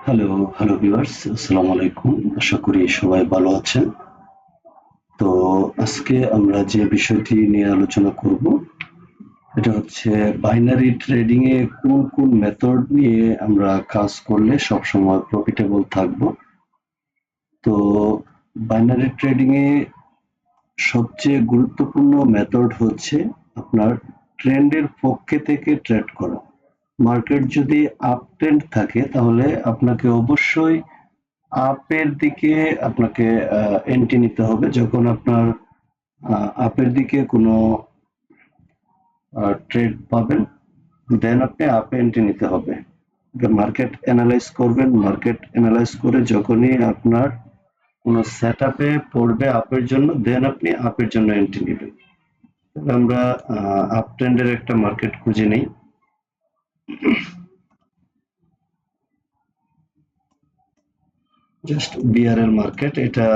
Hello, hello viewers, আসসালামু আলাইকুম। আশা করি সবাই ভালো আছেন। তো আজকে আমরা যে বিষয়টি নিয়ে আলোচনা করব, এটা হচ্ছে বাইনারি ট্রেডিং এ কোন কোন মেথড নিয়ে আমরা কাজ করলে সবসময় প্রফিটেবল থাকবো। তো বাইনারি ট্রেডিং এ সবচেয়ে গুরুত্বপূর্ণ মেথড হচ্ছে আপনার ট্রেন্ডের পক্ষে থেকে ট্রেড করা। মার্কেট যদি আপ ট্রেন্ড থাকে তাহলে আপনাকে অবশ্যই আপের দিকে আপনাকে এন্ট্রি নিতে হবে। যখন আপনার আপের দিকে কোনো ট্রেড পাবেন, দেন আপনি আপে এন্ট্রি নিতে হবে। মার্কেট অ্যানালাইজ করবেন, মার্কেট অ্যানালাইজ করে যখনই আপনার কোনো সেট আপে পড়বে আপের জন্য, দেন আপনি আপের জন্য এন্ট্রি নেবেন। তাহলে আমরা আপ ট্রেন্ডের একটা মার্কেট খুঁজে নেই। জাস্ট বিআরএল মার্কেট, এটা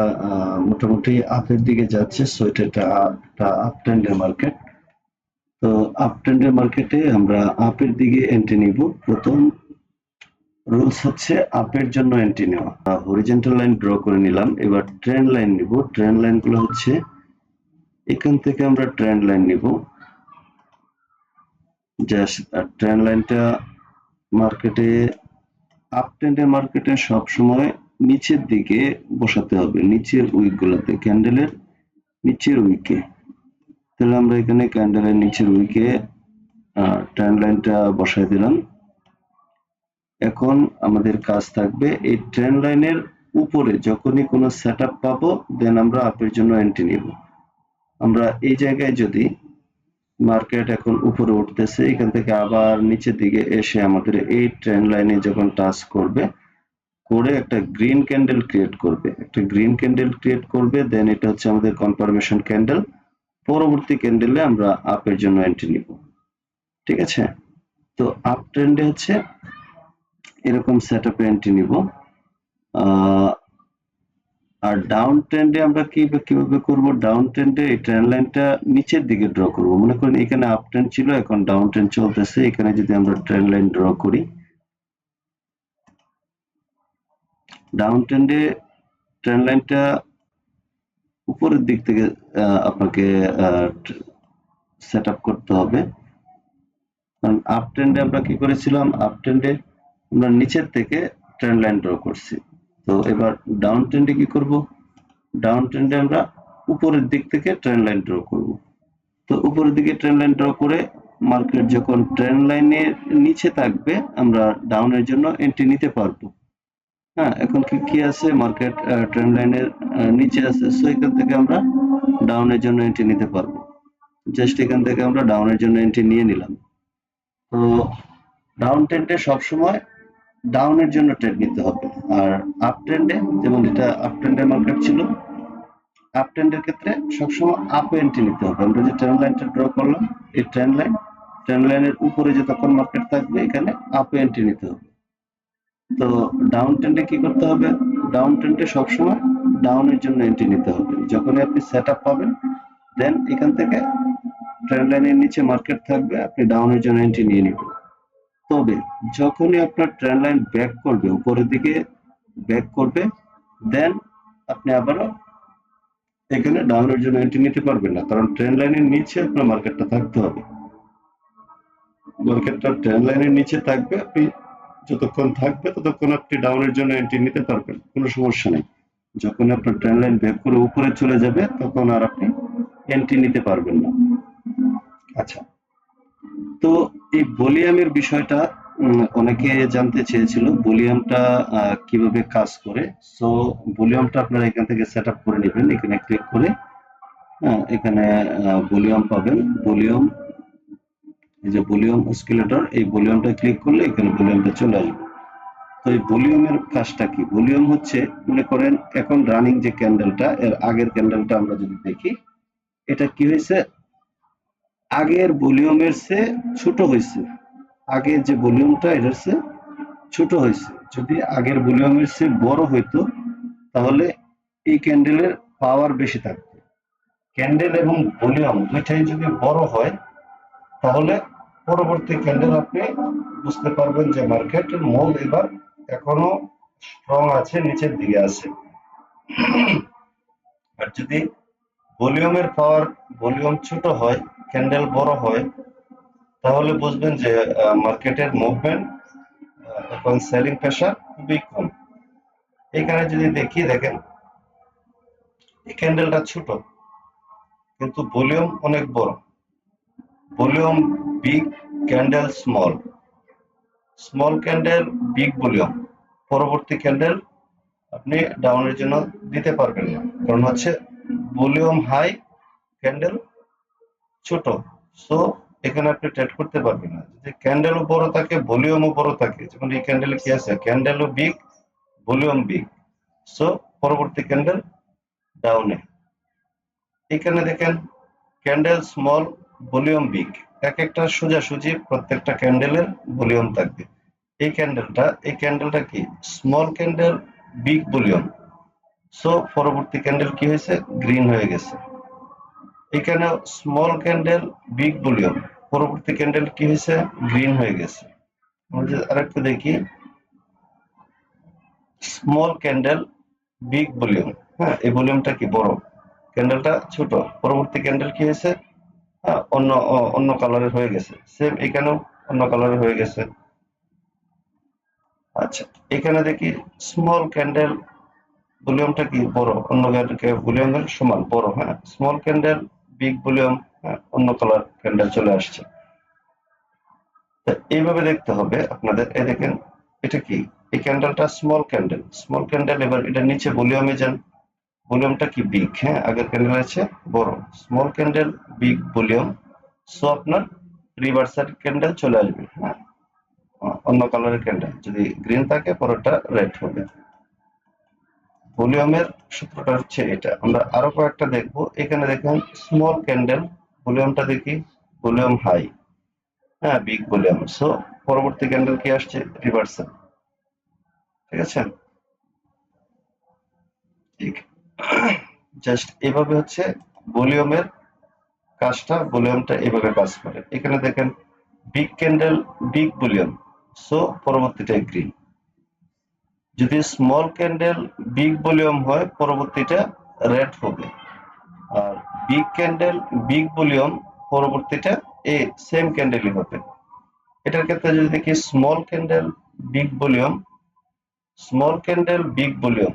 মোটামুটি আপের দিকে যাচ্ছে, সো এটা একটা আপ ট্রেন্ডের মার্কেট। তো আপ ট্রেন্ডের মার্কেটে আমরা আপের দিকে এন্ট্রি নিব। প্রথম রুলস হচ্ছে আপের জন্য এন্ট্রি নেওয়া। হরিজন্টাল লাইন ড্র করে নিলাম, এবার ট্রেন্ড লাইন নিব। ট্রেন্ড লাইন গুলো হচ্ছে এখান থেকে আমরা ট্রেন্ড লাইন নিব। জাস্ট ট্রেন্ড লাইনটা মার্কেটে, আপ ট্রেন্ডের মার্কেটে সবসময় নিচের দিকে বসাতে হবে, নিচের উইক গুলাতে, ক্যান্ডেলের নিচের উইকে। তাহলে আমরা এখানে ক্যান্ডেলের নিচের উইকে ট্রেন্ড লাইনটা বসাই দিলাম। এখন আমাদের কাজ থাকবে এই ট্রেন্ড লাইনের উপরে যখনই কোনো সেটআপ পাবো, দেন আমরা আপের জন্য এন্ট্রি নিব। আমরা এই জায়গায় যদি মার্কেট এখন উপরে উঠতেছে, এখান থেকে আবার নিচের দিকে এসে আমাদের এই ট্রেন্ড লাইনে যখন টাচ করবে, করে একটা গ্রিন ক্যান্ডেল ক্রিয়েট করবে, একটা গ্রিন ক্যান্ডেল ক্রিয়েট করবে, দেন এটা হচ্ছে আমাদের কনফার্মেশন ক্যান্ডেল। পরবর্তী ক্যান্ডেলে আমরা আপের জন্য এন্ট্রি নিব। ঠিক আছে? তো আপ ট্রেন্ডে হচ্ছে এরকম সেটআপে এন্ট্রি নিব। আর ডাউন ট্রেন্ডে আমরা কিভাবে করব? ডাউন ট্রেন্ডে এই ট্রেন্ড লাইনটা নিচের দিকে ড্র করব। মনে করেন এখানে আপ ট্রেন্ড ছিল, এখন ডাউন ট্রেন্ড চলতেছে। এখানে যদি আমরা ট্রেন্ড লাইন ড্র করি, ডাউন ট্রেন্ডে ট্রেন্ড লাইনটা উপরের দিক থেকে আপনাকে সেট আপ করতে হবে। কারণ আপ ট্রেন্ডে আমরা কি করেছিলাম? আপ ট্রেন্ডে আমরা নিচের থেকে ট্রেন্ড লাইন ড্র করছি। তো এবার ডাউন ট্রেন্ডে কি করব? ডাউন ট্রেন্ডে আমরা উপরের দিক থেকে ট্রেন্ড লাইন ড্র করব। তো উপরের দিকে ট্রেন্ড লাইন ড্র করে মার্কেট যখন ট্রেন্ড লাইনের নিচে থাকবে, আমরা ডাউনের জন্য এন্ট্রি নিতে পারবো। হ্যাঁ, এখন কি আছে? মার্কেট ট্রেন্ড লাইনের নিচে আছে, সো এখান থেকে আমরা ডাউনের জন্য এন্ট্রি নিতে পারবো। জাস্ট এখান থেকে আমরা ডাউনের জন্য এন্ট্রি নিয়ে নিলাম। তো ডাউন ট্রেন্ডে সবসময় ডাউনের জন্য ট্রেড নিতে হবে। আর আপ ট্রেন্ডে, যেমন এটা আপ ট্রেন্ডের মার্কেট ছিল, আপ ট্রেন্ডের ক্ষেত্রে সবসময় আপে এন্ট্রি নিতে হবে। আমরা যে ট্রেন্ড লাইনটা ড্র করলাম, এই ট্রেন্ড লাইনের উপরে যতক্ষণ মার্কেট থাকবে, এখানে আপে এন্ট্রি নিতে হবে। তো ডাউন ট্রেন্ডে কি করতে হবে? ডাউন ট্রেন্ডে সবসময় ডাউনের জন্য এন্ট্রি নিতে হবে। যখনই আপনি সেট আপ পাবেন, দেন এখান থেকে ট্রেন্ড লাইনের নিচে মার্কেট থাকবে, আপনি ডাউনের জন্য এন্ট্রি নিয়ে নেবেন। তবে যখনই আপনার ট্রেন্ড লাইন ব্যাক করবে, উপরের দিকে ব্যাক করবে, দেন আপনি আবারও এখানে ডাউনের জন্য এন্ট্রি নিতে পারবেন না, কারণ ট্রেন্ড লাইনের নিচে আপনার মার্কেটটা থাকতে হবে। মার্কেটটা ট্রেন্ড লাইনের নিচে থাকবে, আপনি যতক্ষণ থাকবে ততক্ষণ আপনি ডাউনের জন্য এন্ট্রি নিতে পারবেন, কোনো সমস্যা নেই। যখন আপনার ট্রেন্ড লাইন ব্যাক করে উপরে চলে যাবে, তখন আর আপনি এন্ট্রি নিতে পারবেন না। আচ্ছা, তো এই ভলিউমের বিষয়টা অনেকে জানতে চেয়েছিল, ভলিউমটা কিভাবে কাজ করে। সো ভলিউমটা আপনারা এখান থেকে সেট আপ করে নেবেন। এখানে ক্লিক করে এখানে ভলিউম পাবেন। ভলিউম, এই যে ভলিউম অসিলেটর, এই ভলিউমটা ক্লিক করলে এখানে ভলিউমটা চলে আসবে। তো এই ভলিউমের কাজটা কি? ভলিউম হচ্ছে, মনে করেন এখন রানিং যে ক্যান্ডেলটা, এর আগের ক্যান্ডেলটা আমরা যদি দেখি, এটা কি হয়েছে? আগের ভলিউমের চেয়ে ছোট হয়েছে। আগের যে ভলিউমটা, এটার চেয়ে ছোট হয়েছে। যদি আগের ভলিউমের চেয়ে বড় হইতো, তাহলে এই ক্যান্ডেলের পাওয়ার বেশি থাকতো। ক্যান্ডেল এবং ভলিউম দুইটাই যদি বড় হয়, তাহলে পরবর্তী ক্যান্ডেল আপনি বুঝতে পারবেন যে মার্কেটের মুভ এবার এখনো স্ট্রং আছে, নিচের দিকে আছে। আর যদি ভলিউম ছোট হয়, ক্যান্ডেল বড় হয়, তাহলে বুঝবেন যে মার্কেটের মুভমেন্ট এখন সেলিং প্রেসার খুবই কম। এখানে যদি দেখেন এই ক্যান্ডেলটা ছোট কিন্তু ভলিউম অনেক বড়। Volume big, candle small, small candle big volume. পরবর্তী ক্যান্ডেল আপনি ডাউনের জন্য দিতে পারবেন না, কারণ হচ্ছে ভলিউম হাই, ক্যান্ডেল ছোট। সো এখানে আপনি ট্রেড করতে পারবেন না। যদি ক্যান্ডেলও বড় থাকে, ভলিউমও বড় থাকে, যেমন এই ক্যান্ডেলে কি আছে, ক্যান্ডেলও বিগ, ভলিউম বিগ। সো পরবর্তী ক্যান্ডেল ডাউনে। এখানে দেখেন ক্যান্ডেল স্মল, ভলিউম বিগ, এক একটা সোজাসুজি প্রত্যেকটা ক্যান্ডেলের ভলিউম থাকবে। এই ক্যান্ডেলটা কি small candle, big volume. So পরবর্তী ক্যান্ডেল কি হয়েছে, গ্রিন হয়ে গেছে। এখানে স্মল ক্যান্ডেল, বিগ ভলিউম, পরবর্তী ক্যান্ডেল কি হয়েছে, গ্রিন হয়ে গেছে। আমরা যদি আরেকটু দেখি, স্মল ক্যান্ডেল, বিগ ভলিউম, হ্যাঁ এই ভলিউমটা কি বড়, ক্যান্ডেলটা ছোট, পরবর্তী ক্যান্ডেল কি হয়েছে, অন্য কালারের হয়ে গেছে। সেম এখানেও অন্য কালারের হয়ে গেছে। আচ্ছা, এখানে দেখি স্মল ক্যান্ডেল, ভলিউমটা কি বড়, অন্য ভলিউমের সমান বড়, হ্যাঁ স্মল ক্যান্ডেল, বিগ ভলিউম, হ্যাঁ অন্য কালার ক্যান্ডেল চলে আসছে। এইভাবে দেখতে হবে আপনাদের। এই দেখেন এটা কি, এই ক্যান্ডেলটা স্মল ক্যান্ডেল, এবার এটা নিচে ভলিউমে যান, ভলিউমটা কি বিগ, হ্যাঁ আগের ক্যান্ডেল আছে বড়, small candle, big volume. So আপনার রিভার্সাল ক্যান্ডেল চলে আসবে, হ্যাঁ অন্য কালারের ক্যান্ডেল যদি গ্রিন থাকে পরেরটা রেড হবে। ভলিউমের সূত্রটা হচ্ছে এটা। আমরা আরো কয়েকটা দেখবো। এখানে দেখেন স্মল ক্যান্ডেল, ভলিউমটা দেখি, ভলিউম হাই, হ্যাঁ বিগ ভলিউম। সো পরবর্তী ক্যান্ডেল কি আসছে, রিভার্সাল। ঠিক আছে, ঠিক জাস্ট এভাবে হচ্ছে ভলিউমের কাজটা, ভলিউমটা এভাবে কাজ করে। এখানে দেখেন big candle, big volume, so পরবর্তীটা গ্রিন। যদি স্মল ক্যান্ডেল, বিগ ভলিউম হয়, পরবর্তীটা রেড হবে। আর বিগ ক্যান্ডেল, বিগ ভলিউম, পরবর্তীটা সেম ক্যান্ডেলই হবে। এটার ক্ষেত্রে যদি দেখি small candle, big volume, small candle, big volume,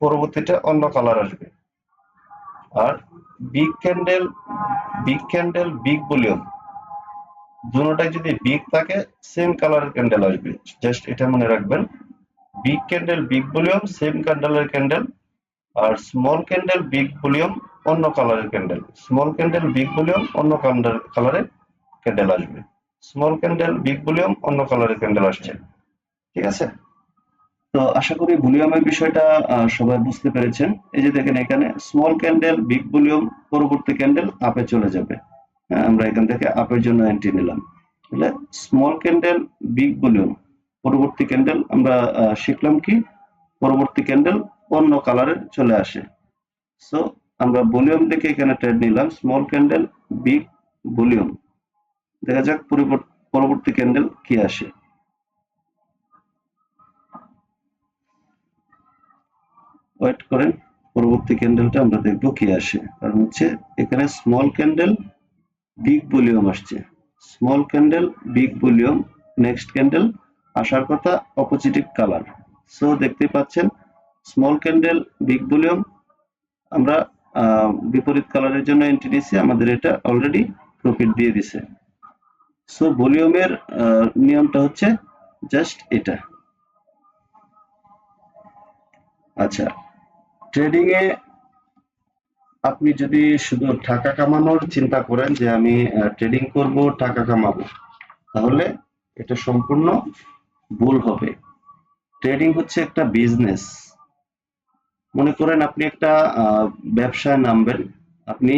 পরবর্তীটা অন্য কালার আসবে। আর বিগ ক্যান্ডেল, বিগ ভলিউম, দুটোটাই যদি বিগ থাকে সেম কালারের ক্যান্ডেল আসবে। জাস্ট এটা মনে রাখবেন, big candle, big volume, same ক্যান্ডেলের ক্যান্ডেল। আর স্মল ক্যান্ডেল, বিগ ভলিউম, অন্য কালারের candle, small candle, big volume, অন্য কালারের ক্যান্ডেল আসবে। স্মল ক্যান্ডেল, বিগ ভলিউম, অন্য কালারের ক্যান্ডেল আসছে। ঠিক আছে, তো আশা করি ভলিউমের বিষয়টা সবাই বুঝতে পেরেছেন। এই যে দেখেন এখানে স্মল ক্যান্ডেল, বিগ ভলিউম, পরবর্তী ক্যান্ডেল আপে চলে যাবে। হ্যাঁ, আমরা এখান থেকে আপের জন্য এন্ট্রি নিলাম। তাহলে স্মল ক্যান্ডেল, বিগ ভলিউম, পরবর্তী ক্যান্ডেল আমরা শিখলাম কি, পরবর্তী ক্যান্ডেল অন্য কালারের চলে আসে। সো আমরা ভলিউম দেখে এখানে ট্রেড নিলাম, স্মল ক্যান্ডেল, বিগ ভলিউম। দেখা যাক পরবর্তী ক্যান্ডেল কি আসে। ওয়েট করেন, পরবর্তী ক্যান্ডেলটা আমরা দেখবো কি আসে। কারণ হচ্ছে এখানে স্মল ক্যান্ডেল, বিগ ভলিউম আসছে, small candle, big volume, next candle আসার কথা অপোজিটিভ কালার। সো দেখতে পাচ্ছেন স্মল ক্যান্ডেল, বিগ ভলিউম, আমরা বিপরীত কালারের জন্য এন্ট্রি নিয়েছি, আমাদের এটা অলরেডি প্রফিট দিয়ে দিছে। সো ভলিউমের নিয়মটা হচ্ছে জাস্ট এটা। আচ্ছা, ট্রেডিং এ আপনি যদি শুধু টাকা কামানোর চিন্তা করেন যে আমি ট্রেডিং করব টাকা কামাবো, তাহলে এটা সম্পূর্ণ ভুল হবে। ট্রেডিং হচ্ছে একটা বিজনেস। মনে করেন আপনি একটা ব্যবসায় নামবেন, আপনি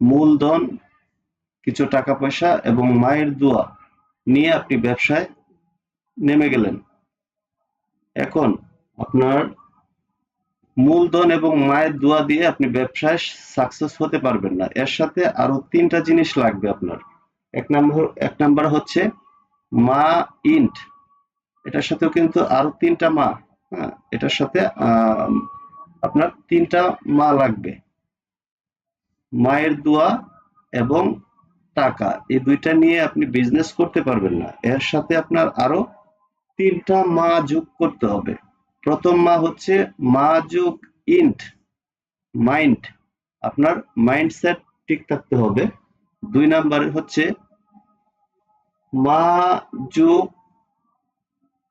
মূলধন, কিছু টাকা পয়সা এবং মায়ের দোয়া নিয়ে আপনি ব্যবসায় নেমে গেলেন। এখন আপনার মূলধন এবং মায়ের দোয়া দিয়ে আপনি ব্যবসায় সাকসেস হতে পারবেন না। এর সাথে আরো 3টা জিনিস লাগবে আপনার। এক নাম্বার হচ্ছে মা ইন্ট, এটার সাথেও কিন্তু আরো 3টা মা, হ্যাঁ, এটার সাথে আপনার 3টা মা লাগবে। মায়ের দোয়া এবং টাকা, এই দুইটা নিয়ে আপনি বিজনেস করতে পারবেন না, এর সাথে আপনার আরো 3টা মা যোগ করতে হবে। প্রথম মা হচ্ছে মা যোগ ইন্ট, মাইন্ড, আপনার মাইন্ডসেট ঠিক থাকতে হবে। 2 নাম্বারে হচ্ছে মা যোগ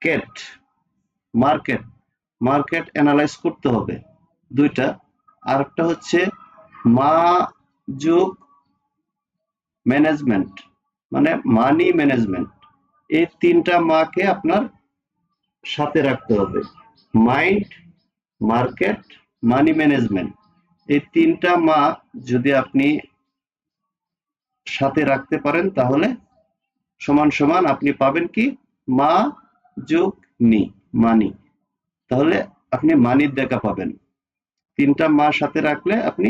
কেট, মার্কেট, মার্কেট অ্যানালাইজ করতে হবে, দুইটা। আরেকটা হচ্ছে মা যোগ ম্যানেজমেন্ট, মানে মানি ম্যানেজমেন্ট, এই 3টা মাকে আপনার সাথে রাখতে হবে। মাইন্ড, মার্কেট, মানি ম্যানেজমেন্ট, এই 3টা মা যদি আপনি সাথে রাখতে পারেন তাহলে সমান সমান আপনি পাবেন কি মা যোগ নি, মানি, তাহলে আপনি মানির দেখা পাবেন। 3টা মা সাথে রাখলে আপনি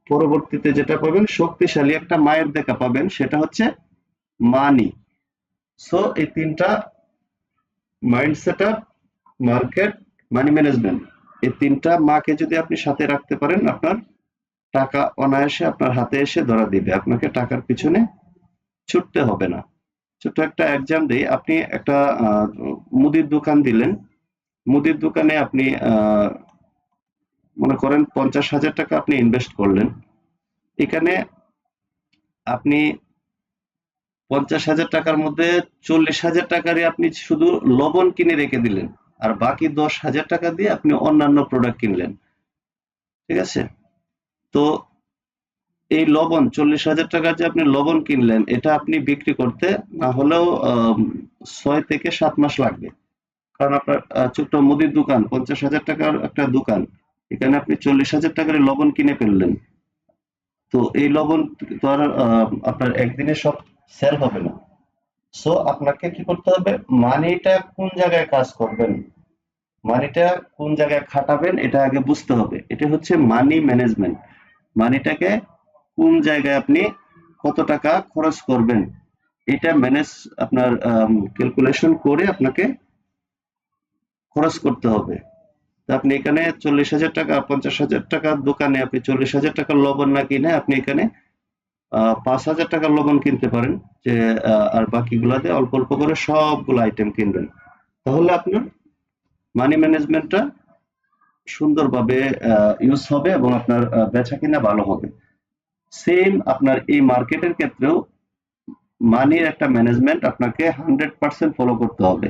পরবর্তীতে যেটা পাবেন শক্তিশালী একটা মায়ের দেখা পাবেন, সেটা হচ্ছে মানি। সো এই 3টা mind set up, market, money management, এই 3টা মাকে যদি আপনি সাথে রাখতে পারেন, আপনার টাকা অনায়াসে আপনার হাতে এসে ধরা দিবে, আপনাকে টাকার পিছনে ছুটতে হবে না। ছোট্ট একটা এক্সাম দিই, আপনি একটা মুদির দোকান দিলেন, মুদির দোকানে আপনি মনে করেন 50,000 টাকা আপনি ইনভেস্ট করলেন, এখানে আপনি 50,000 টাকার মধ্যে 40,000 টাকারই আপনি শুধু লবণ কিনে রেখে দিলেন, আর বাকি 10,000 টাকা দিয়ে আপনি অন্যান্য প্রোডাক্ট কিনলেন, ঠিক আছে? তো এই লবণ 40,000 টাকার যে আপনি লবণ কিনলেন, এটা আপনি বিক্রি করতে না হলেও 6 থেকে 7 মাস লাগবে। কারণ আপনার ছোট্ট মুদির দোকান, 50,000 টাকার একটা দোকান, এখানে আপনি 40,000 টাকার লবণ কিনে ফেললেন। তো এই লবণ তো আর আপনার একদিনে সব সেল হবে না। সো আপনাকে কি করতে হবে, মানিটা কোন জায়গায় কাজ করবেন, মানিটা কোন জায়গায় খাটাবেন, এটা আগে বুঝতে হবে। এটা হচ্ছে মানি ম্যানেজমেন্ট। মানিটাকে কোন জায়গায় আপনি কত টাকা খরচ করবেন, এটা ম্যানেজ আপনার ক্যালকুলেশন করে আপনাকে খরচ করতে হবে। তো আপনি এখানে 40,000 টাকা 50,000 টাকার দোকানে আপনি 40,000 টাকার লবণ না কিনে আপনি এখানে 5,000 টাকার লবণ কিনতে পারেন, যে আর বাকিগুলাতে অল্প অল্প করে সবগুলো আইটেম কিনবেন, তাহলে আপনার মানি ম্যানেজমেন্টটা সুন্দরভাবে ইউজ হবে এবং আপনার বেচা কিনা ভালো হবে। সেম আপনার এই মার্কেটের ক্ষেত্রেও মানির একটা ম্যানেজমেন্ট আপনাকে 100% ফলো করতে হবে।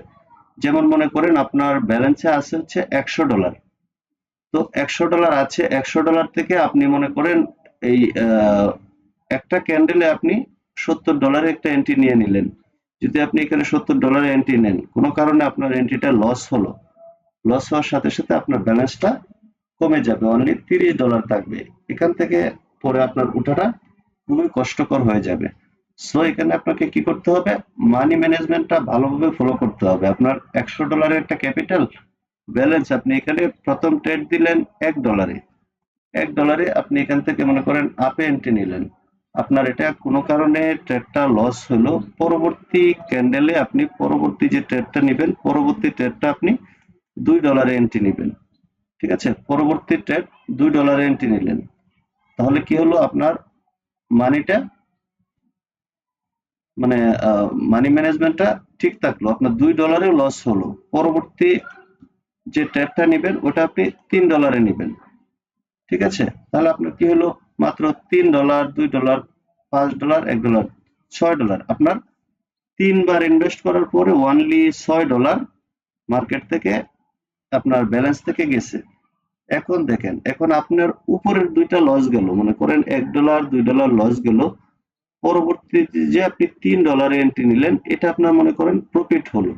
যেমন মনে করেন আপনার ব্যালেন্সে আছে হচ্ছে $100, তো $100 আছে, $100 থেকে আপনি মনে করেন এই একটা ক্যান্ডেলে আপনি $70 একটা এন্ট্রি নিয়ে নিলেন। যদি আপনি এখানে $70 এন্ট্রি নেন, কোনো কারণে আপনার এন্ট্রিটা লস হলো, লস হওয়ার সাথে সাথে আপনার ব্যালেন্সটা কমে যাবে, অনলি $30 থাকবে। এখান থেকে পরে আপনার উঠাটা খুবই কষ্টকর হয়ে যাবে। সো এখানে আপনাকে কি করতে হবে, মানি ম্যানেজমেন্টটা ভালোভাবে ফলো করতে হবে। আপনার $100 একটা ক্যাপিটাল ব্যালেন্স, আপনি এখানে প্রথম ট্রেড দিলেন $1, $1 আপনি এখান থেকে মনে করেন আপে এন্ট্রি নিলেন, আপনার এটা কোনো কারণে ট্রেডটা লস হলো, পরবর্তী ক্যান্ডেলে আপনি পরবর্তী যে ট্রেডটা নেবেন, পরবর্তী ট্রেডটা আপনি $2 এন্ট্রি নেবেন, ঠিক আছে? পরবর্তী ট্রেড $2 এন্ট্রি নিলেন, তাহলে কি হলো, আপনার মানিটা মানে মানি ম্যানেজমেন্টটা ঠিক থাকলো, আপনার $2 লস হলো, পরবর্তী যে ট্রেডটা নেবেন ওটা আপনি $3 নেবেন, ঠিক আছে? তাহলে আপনার কি হলো, মাত্র $3, $2, $5, $1, $6, আপনার 3 বার ইনভেস্ট করার পরে অনলি $6 মার্কেট থেকে আপনার ব্যালেন্স থেকে গেছে। এখন দেখেন, এখন আপনার উপরের 2টা লস গেল, মনে করেন $1, $2 লস গেল, পরবর্তীতে যে আপনি $3 এন্ট্রি নিলেন, এটা আপনার মনে করেন প্রফিট হলো,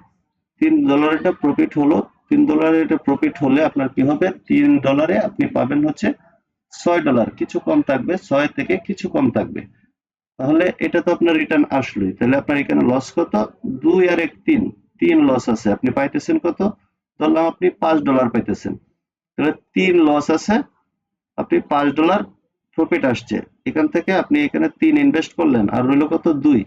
$3 এটা প্রফিট হলো, $3 এটা প্রফিট হলে আপনার কি হবে, $3 আপনি পাবেন হচ্ছে $6, কিছু কম থাকবে, 6 থেকে কিছু কম থাকবে, তাহলে এটা তো আপনার রিটার্ন আসলোই। তাহলে আপনার এখানে লস কত, 2 আর 1 3, 3 লস আছে, আপনি পাইতেছেন কত, ধরলাম আপনি $5 পাইতেছেন, তাহলে 3 লস আছে, আপনি $5 প্রফিট আসছে, এখান থেকে আপনি এখানে 3 ইনভেস্ট করলেন আর রইল কত 2,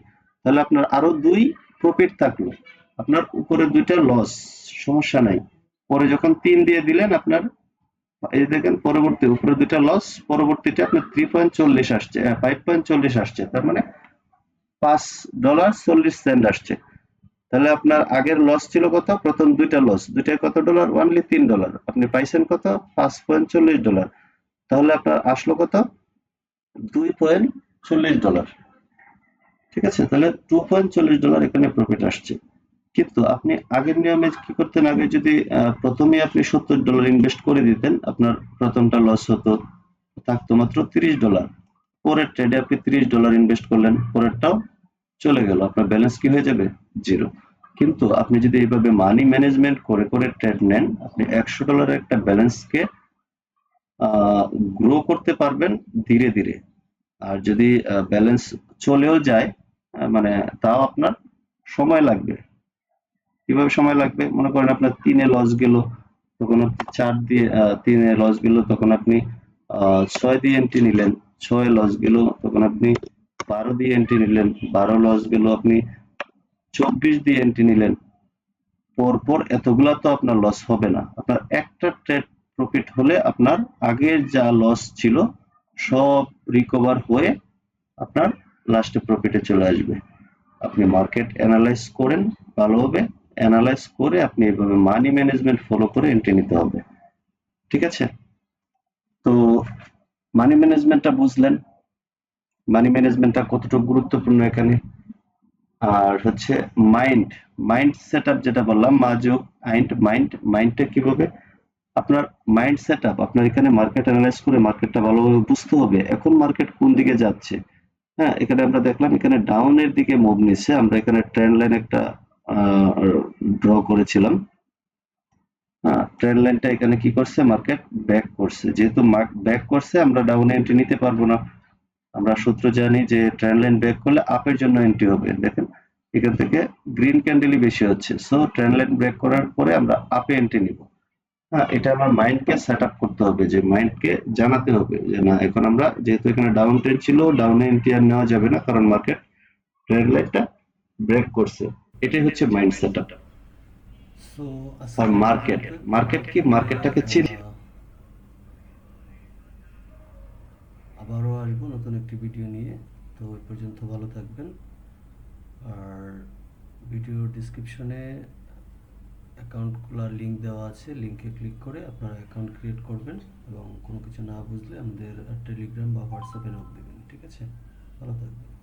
তাহলে আপনার আরো 2 প্রফিট থাকলো, আপনার উপরে 2টা লস, সমস্যা নাই। পরে যখন 3 দিয়ে দিলেন আপনার, এই দেখেন পরবর্তী উপরে 2টা লস, পরবর্তীতে আপনার 3.40 আসছে, 5.40 আসছে, তার মানে $5.40 আসছে। তাহলে আপনার আগের লস ছিল কত, প্রথম 2টা লস, দুইটায় কত ডলার, অনলি $3, আপনি পাইছেন কত $5.40, তাহলে আপনার আসলো কত $2.40। ঠিক আছে, তাহলে $2.40 এখানে প্রফিট আসছে। কিন্তু আপনি আগের নিয়মে কি করতেন, আগে যদি প্রথমে আপনি $70 ইনভেস্ট করে দিতেন, আপনার প্রথমটা লস হতো, থাকতো মাত্র $30। পরের ট্রেডে আপনি $30 ইনভেস্ট করলেন, পরেরটাও চলে গেল, আপনার ব্যালেন্স কি হয়ে যাবে, জিরো। কিন্তু আপনি যদি এইভাবে মানি ম্যানেজমেন্ট করে করে ট্রেড নেন, আপনি $100 একটা ব্যালেন্সকে গ্রো করতে পারবেন ধীরে ধীরে। আর যদি ব্যালেন্স চলেও যায়, মানে তাও আপনার সময় লাগবে। কিভাবে সময় লাগবে, মনে করেন আপনার 3-এ লস গেল, তখন আপনি 4 দিয়ে 3-এ লস গেল, তখন আপনি 6 দিয়ে এন্ট্রি নিলেন, 6-এ লস গেল, তখন আপনি 12 দিয়ে এন্ট্রি নিলেন, 12 লস গেল, আপনি 24 দিয়ে এন্ট্রি নিলেন। পরপর এতগুলা তো আপনার লস হবে না, আপনার একটা ট্রেড প্রফিট হলে আপনার আগের যা লস ছিল সব রিকভার হয়ে আপনার লাস্টে প্রফিটে চলে আসবে। আপনি মার্কেট অ্যানালাইজ করেন ভালোভাবে, অ্যানালাইজ করে আপনি এভাবে মানি ম্যানেজমেন্ট ফলো করে এন্ট্রি নিতে হবে। ঠিক আছে, তো মানি ম্যানেজমেন্টটা বুঝলেন, মানি ম্যানেজমেন্টটা কতটুকু গুরুত্বপূর্ণ এখানে। আর হচ্ছে মাইন্ড, মাইন্ড সেট আপ যেটা বললাম, মাজুক আইন্ড মাইন্ড, মাইন্ডটা কিভাবে আপনার মাইন্ড সেট আপ, আপনার এখানে মার্কেট অ্যানালাইজ করে মার্কেটটা ভালোভাবে বুঝতে হবে এখন মার্কেট কোন দিকে যাচ্ছে। হ্যাঁ, এখানে আমরা দেখলাম এখানে ডাউনের দিকে মুভ নিচ্ছে, আমরা এখানে ট্রেন্ড লাইন একটা ড্র করেছিলাম। হ্যাঁ, ট্রেন্ড লাইনটা এখানে কি করছে, মার্কেট ব্যাক করছে, যেহেতু ব্যাক করছে আমরা ডাউনে এন্ট্রি নিতে পারবো না। আমরা সূত্র জানি যে ট্রেন্ড লাইন ব্রেক করলে আপের জন্য এন্ট্রি হবে, দেখেন এখান থেকে গ্রিন ক্যান্ডেলই বেশি হচ্ছে, সো ট্রেন্ড লাইন ব্রেক করার পরে আমরা আপে এন্ট্রি নিব। হ্যাঁ, এটা আমার মাইন্ডকে সেট আপ করতে হবে, যে মাইন্ডকে জানাতে হবে যে না, এখন আমরা যেহেতু এখানে ডাউন ট্রেন্ড ছিল, ডাউনে এন্ট্রি আর নেওয়া যাবে না, কারণ মার্কেট ট্রেন্ড লাইনটা ব্রেক করছে। এটাই হচ্ছে মাইন্ড সেট আপ। সো আর আজকে এই মার্কেট, পর্যন্তই। মার্কেট কি, মার্কেটটাকে চিনি। আবারও আসবো নতুন একটি ভিডিও নিয়ে। তো ওই পর্যন্ত ভালো থাকবেন। আর ভিডিওর ডিসক্রিপশনে অ্যাকাউন্ট খোলার লিঙ্ক দেওয়া আছে, লিঙ্কে ক্লিক করে আপনারা অ্যাকাউন্ট ক্রিয়েট করবেন এবং কোনো কিছু না বুঝলে আমাদের টেলিগ্রাম বা হোয়াটসঅ্যাপে নক দেবেন। ঠিক আছে, ভালো থাকবেন।